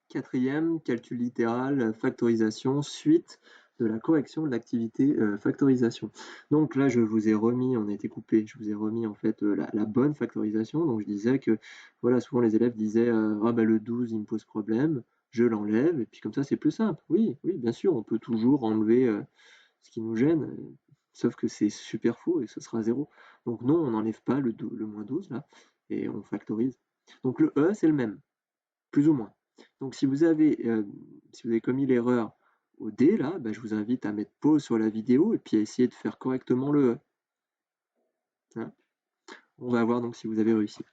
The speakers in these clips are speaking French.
Quatrième, calcul littéral, factorisation, suite de la correction de l'activité factorisation. Donc là, je vous ai remis, on a été coupé, je vous ai remis en fait la bonne factorisation. Donc je disais que voilà, souvent les élèves disaient ah bah le 12 il me pose problème, je l'enlève, et puis comme ça c'est plus simple. Oui, oui, bien sûr, on peut toujours enlever ce qui nous gêne, sauf que c'est super faux et ce sera 0. Donc non, on n'enlève pas le moins 12 là, et on factorise. Donc le E, c'est le même, plus ou moins. Donc si vous avez commis l'erreur au D, là, bah, je vous invite à mettre pause sur la vidéo et puis à essayer de faire correctement le E. Hein. On va voir donc si vous avez réussi.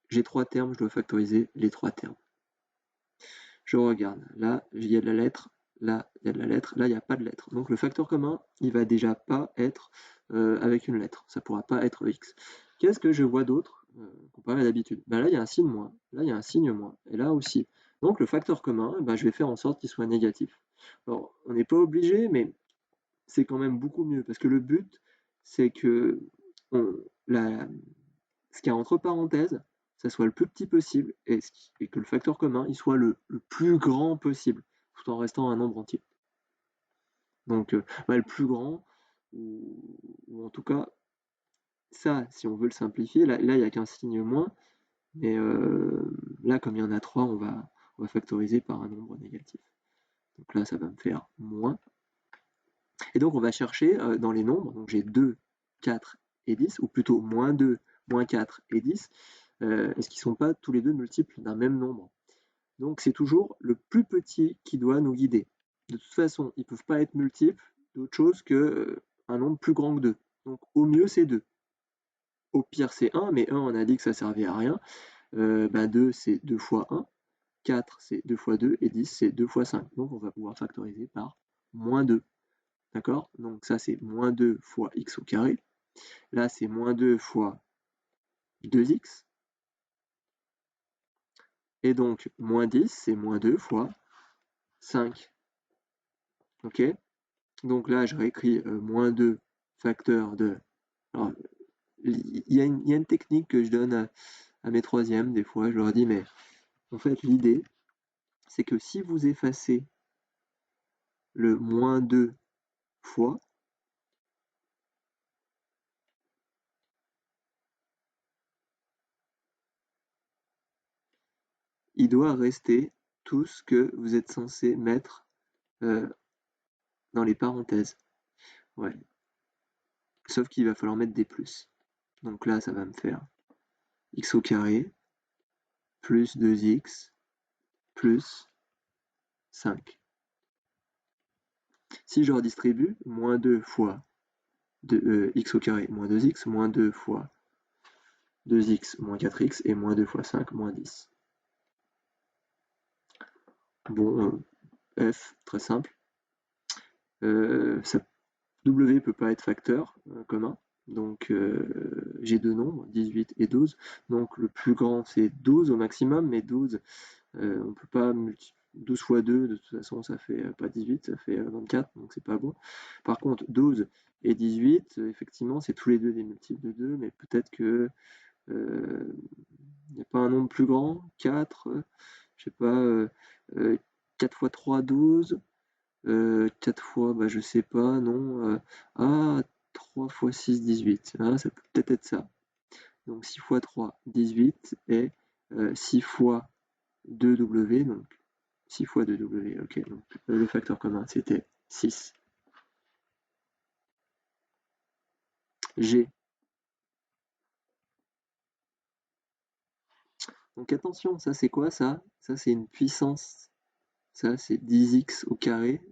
J'ai 3 termes, je dois factoriser les 3 termes. Je regarde, là, il y a de la lettre, là, il y a de la lettre, là, il n'y a pas de lettre. Donc le facteur commun, il va déjà pas être avec une lettre, ça pourra pas être X. Qu'est-ce que je vois d'autre comparé à d'habitude? Ben là, il y a un signe moins, là, il y a un signe moins, et là aussi. Donc le facteur commun, ben, je vais faire en sorte qu'il soit négatif. Alors, on n'est pas obligé, mais c'est quand même beaucoup mieux, parce que le but, c'est que on, la, ce qu'il y a entre parenthèses, ça soit le plus petit possible et que le facteur commun il soit le plus grand possible, tout en restant un nombre entier. Donc le plus grand, ou en tout cas, ça, si on veut le simplifier, là il n'y a qu'un signe moins, mais là, comme il y en a 3, on va factoriser par un nombre négatif. Donc là, ça va me faire moins. Et donc, on va chercher dans les nombres, donc j'ai 2, 4 et 10, ou plutôt moins 2, moins 4 et 10, est-ce qu'ils ne sont pas tous les deux multiples d'un même nombre? Donc, c'est toujours le plus petit qui doit nous guider. De toute façon, ils ne peuvent pas être multiples d'autre chose qu'un nombre plus grand que 2. Donc, au mieux, c'est 2. Au pire, c'est 1, mais 1, on a dit que ça ne servait à rien. 2, c'est 2 fois 1. 4, c'est 2 fois 2. Et 10, c'est 2 fois 5. Donc, on va pouvoir factoriser par moins 2. D'accord? Donc ça, c'est moins 2 fois x au carré. Là, c'est moins 2 fois 2x. Et donc, moins 10, c'est moins 2 fois 5. Ok? Donc là, je réécris moins 2 facteur de... Alors, il y a une technique que je donne à mes troisièmes, des fois, je leur dis, mais en fait, l'idée, c'est que si vous effacez le moins 2 fois, il doit rester tout ce que vous êtes censé mettre euh, dans les parenthèses. Ouais. Sauf qu'il va falloir mettre des plus. Donc là, ça va me faire x au carré plus 2x plus 5. Si je redistribue, moins 2 fois x au carré moins 2x, moins 2 fois 2x moins 4x, et moins 2 fois 5 moins 10. Bon, f, très simple. W peut pas être facteur commun. Donc j'ai deux nombres, 18 et 12. Donc le plus grand c'est 12 au maximum, mais 12, on peut pas multiplier. 12 fois 2, de toute façon, ça fait pas 18, ça fait 24, donc c'est pas bon. Par contre, 12 et 18, effectivement, c'est tous les deux des multiples de 2, mais peut-être que il n'y a pas un nombre plus grand, 4, je sais pas, 4 fois 3, 12, 4 fois, bah, je sais pas, non. 3 fois 6, 18. Ah, ça peut peut-être être ça. Donc 6 fois 3, 18, et 6 fois 2W, donc 6 fois 2W, ok. Donc le facteur commun, c'était 6. G. Donc attention, ça c'est quoi ça? Ça c'est une puissance. Ça c'est 10x au carré.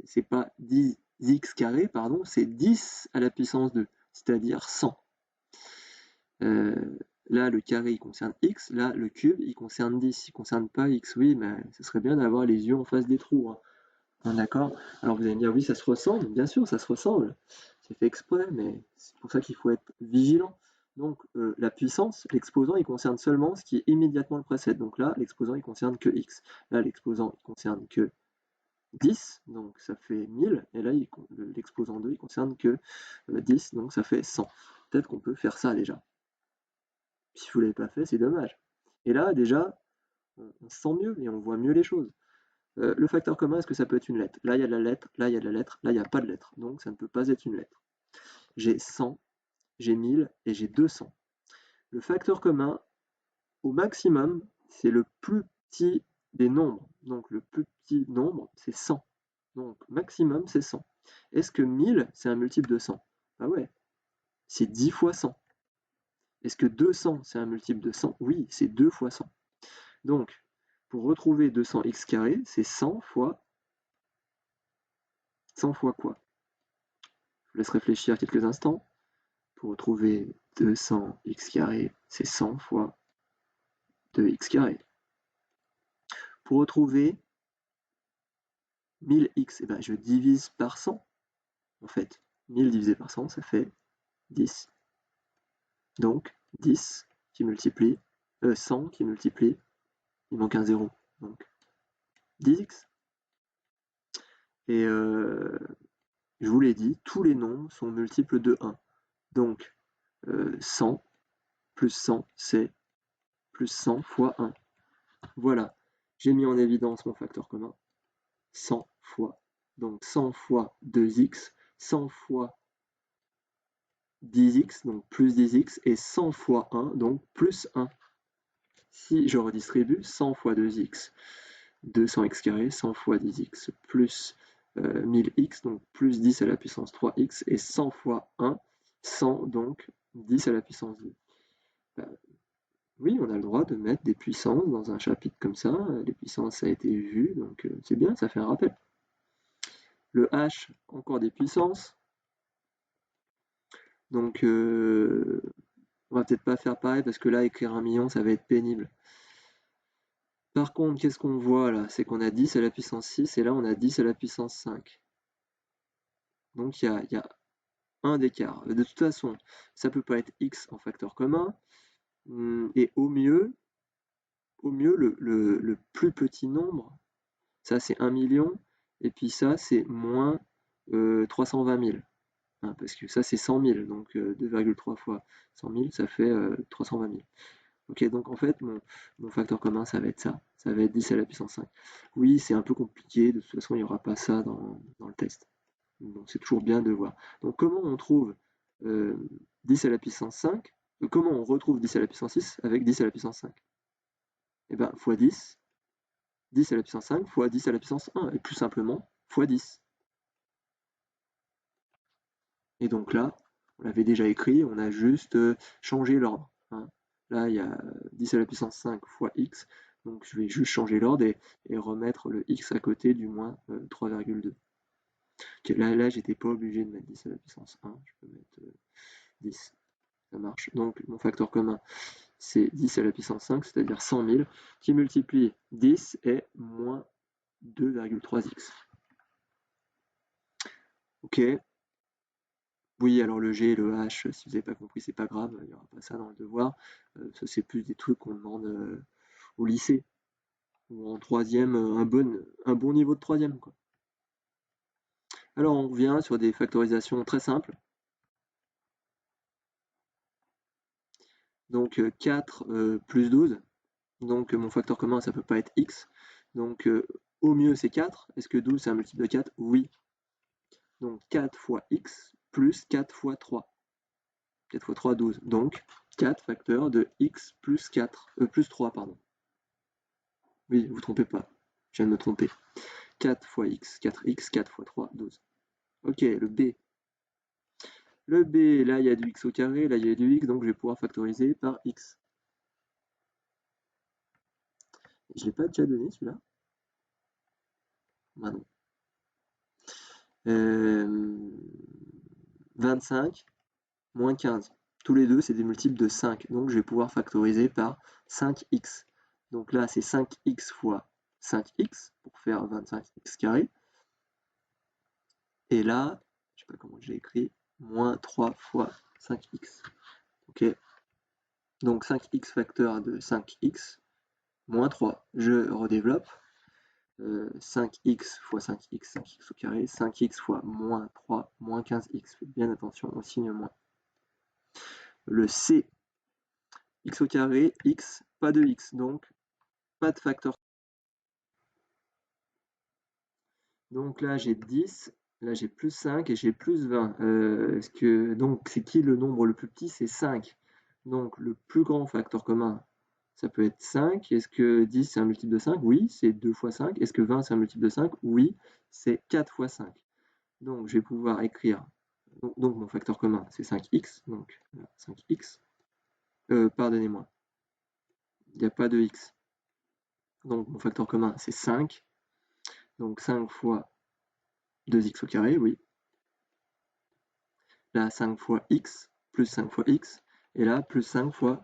C'est pas 10x carré, pardon, c'est 10 à la puissance 2, c'est-à-dire 100. Là, le carré, il concerne x. Là, le cube, il concerne 10. Il concerne pas x. Oui, mais ce serait bien d'avoir les yeux en face des trous. Hein. D'accord? Alors, vous allez me dire, oui, ça se ressemble. Bien sûr, ça se ressemble. C'est fait exprès, mais c'est pour ça qu'il faut être vigilant. Donc, la puissance, l'exposant, il concerne seulement ce qui immédiatement le précède. Donc là, l'exposant, il concerne que x. Là, l'exposant, il concerne que 10, donc ça fait 1000. Et là, l'exposant 2, il concerne que 10, donc ça fait 100. Peut-être qu'on peut faire ça déjà. Si vous l'avez pas fait, c'est dommage. Et là, déjà, on sent mieux et on voit mieux les choses. Le facteur commun, est-ce que ça peut être une lettre? Là, il y a de la lettre, là, il y a de la lettre, là, il n'y a pas de lettre. Donc, ça ne peut pas être une lettre. J'ai 100, j'ai 1000 et j'ai 200. Le facteur commun, au maximum, c'est le plus petit des nombres. Donc, le plus petit nombre, c'est 100. Donc, maximum, c'est 100. Est-ce que 1000, c'est un multiple de 100? Ah ouais, c'est 10 fois 100. Est-ce que 200, c'est un multiple de 100? Oui, c'est 2 fois 100. Donc, pour retrouver 200x carré, c'est 100 fois 100 fois quoi? Je vous laisse réfléchir quelques instants. Pour retrouver 200x carré, c'est 100 fois 2x carré. Pour retrouver 1000x, eh ben, je divise par 100. En fait, 1000 divisé par 100, ça fait 10. Donc, 10 qui multiplie, 100 qui multiplie, il manque un 0. Donc, 10x. Et je vous l'ai dit, tous les nombres sont multiples de 1. Donc, 100 plus 100, c'est plus 100 fois 1. Voilà, j'ai mis en évidence mon facteur commun. 100 fois. Donc 100 fois 2x, 100 fois 10x, donc plus 10x, et 100 fois 1, donc plus 1. Si je redistribue 100 fois 2x, 200x carré, 100 fois 10x, plus 1000x, donc plus 10 à la puissance 3x, et 100 fois 1, 100, donc 10 à la puissance 2. Oui, on a le droit de mettre des puissances dans un chapitre comme ça. Les puissances, ça a été vu, donc c'est bien, ça fait un rappel. Le h, encore des puissances. Donc, on va peut-être pas faire pareil parce que là, écrire 1 million, ça va être pénible. Par contre, qu'est-ce qu'on voit là? C'est qu'on a 10 à la puissance 6 et là, on a 10 à la puissance 5. Donc, il y a un d'écart. De toute façon, ça peut pas être x en facteur commun. Et au mieux le plus petit nombre, ça c'est 1 million, et puis ça c'est moins 320 000. Hein, parce que ça c'est 100 000, donc 2,3 fois 100 000, ça fait 320 000. Ok, donc en fait, mon facteur commun, ça va être ça. Ça va être 10 à la puissance 5. Oui, c'est un peu compliqué, de toute façon, il n'y aura pas ça dans le test. Donc c'est toujours bien de voir. Donc comment on trouve 10 à la puissance 5? Comment on retrouve 10 à la puissance 6 avec 10 à la puissance 5? Eh bien, fois 10, 10 à la puissance 5 fois 10 à la puissance 1, et plus simplement, fois 10. Et donc là, on l'avait déjà écrit, on a juste changé l'ordre. Hein. Là, il y a 10 à la puissance 5 fois x, donc je vais juste changer l'ordre et remettre le x à côté du moins 3,2. Okay, là j'étais pas obligé de mettre 10 à la puissance 1, je peux mettre 10, ça marche. Donc mon facteur commun, c'est 10 à la puissance 5, c'est-à-dire 100 000, qui multiplie 10 et moins 2,3x. Ok. Oui, alors le G et le H, si vous n'avez pas compris, c'est pas grave, il n'y aura pas ça dans le devoir. Ça, c'est plus des trucs qu'on demande au lycée. Ou en troisième, un bon niveau de troisième, quoi. Alors on revient sur des factorisations très simples. Donc 4 plus 12. Donc mon facteur commun, ça peut pas être x. Donc au mieux, c'est 4. Est-ce que 12, c'est un multiple de 4? Oui. Donc 4 fois x plus 4 fois 3. 4 fois 3, 12. Donc 4 facteurs de x plus 4, plus 3, pardon. Oui, vous trompez pas. Je viens de me tromper. 4 fois x, 4x, 4 fois 3, 12. Ok, le b. Le b, là, il y a du x au carré, là, il y a du x, donc je vais pouvoir factoriser par x. Je ne l'ai pas déjà donné, celui-là? Ah non. 25 moins 15. Tous les deux, c'est des multiples de 5. Donc, je vais pouvoir factoriser par 5x. Donc là, c'est 5x fois 5x pour faire 25x carré. Et là, je ne sais pas comment je l'ai écrit, moins 3 fois 5x. Ok. Donc 5x facteur de 5x moins 3. Je redéveloppe. 5x fois 5x, 5x au carré, 5x fois moins 3, moins 15x. Faites bien attention au signe moins. Le c, x au carré, x, pas de x. Donc pas de facteur. Donc là, j'ai 10, là j'ai plus 5 et j'ai plus 20. Donc c'est qui le nombre le plus petit? C'est 5. Donc le plus grand facteur commun, ça peut être 5. Est-ce que 10 c'est un multiple de 5? Oui, c'est 2 fois 5. Est-ce que 20 c'est un multiple de 5? Oui, c'est 4 fois 5. Donc je vais pouvoir écrire, donc mon facteur commun c'est 5x, donc 5x. Pardonnez-moi, il n'y a pas de x. Donc mon facteur commun c'est 5. Donc 5 fois 2x au carré, oui. Là, 5 fois x, plus 5 fois x, et là, plus 5 fois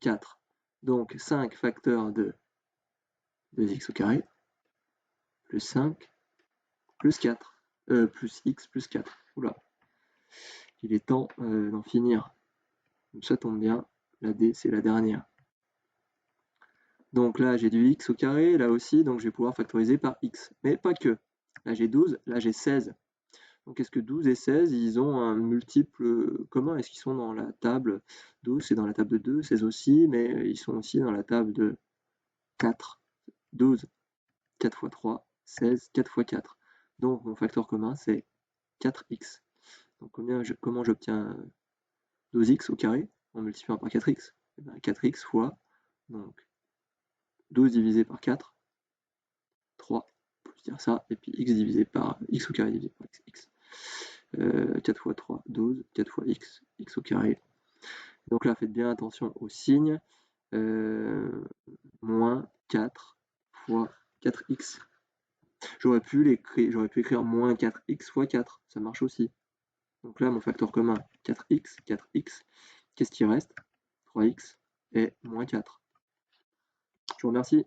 4. Donc 5 facteurs de 2x au carré, plus 5, plus 4, plus x, plus 4. Oula, il est temps d'en finir. Ça tombe bien, la D, c'est la dernière. Donc là, j'ai du x au carré, là aussi, donc je vais pouvoir factoriser par x. Mais pas que. Là, j'ai 12, là, j'ai 16. Donc est-ce que 12 et 16, ils ont un multiple commun? Est-ce qu'ils sont dans la table? 12, c'est dans la table de 2, 16 aussi, mais ils sont aussi dans la table de 4. 12, 4 fois 3, 16, 4 fois 4. Donc mon facteur commun, c'est 4x. Donc comment j'obtiens 12x au carré en multipliant par 4x? 4x fois donc 12 divisé par 4, 3, on peut dire ça, et puis x divisé par x au carré divisé par x. 4 fois 3, 12, 4 fois x, x au carré. Donc là, faites bien attention aux signes. Moins 4 fois 4x. J'aurais pu écrire moins 4x fois 4, ça marche aussi. Donc là, mon facteur commun, 4x, 4x. Qu'est-ce qui reste? 3x et moins 4. Je vous remercie.